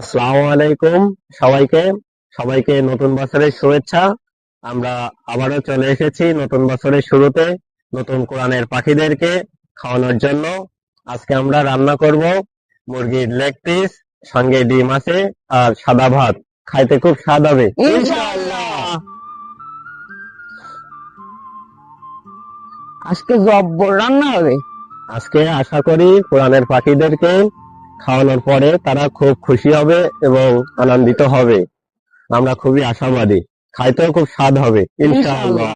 আসসালামু আলাইকুম সবাইকে সবাইকে নতুন বছরের শুভেচ্ছা। আমরা আবারও চলে এসেছি নতুন বছরের শুরুতে নতুন কোরআনের পাখিদেরকে খাওয়ানোর জন্য। আজকে আমরা রান্না করব মুরগির লেগ পিস, সঙ্গে ডিম আছে আর সাদা ভাত। খাইতে খুব স্বাদ হবে ইনশাআল্লাহ। আজকে জব্বর রান্না হবে। আজকে আশা করি কোরআনের পাখিদেরকে খাওয়ানোর পরে তারা খুব খুশি হবে এবং আনন্দিত হবে। আমরা খুবই আশাবাদী, খাইতেও খুব স্বাদ হবে ইনশাআল্লাহ।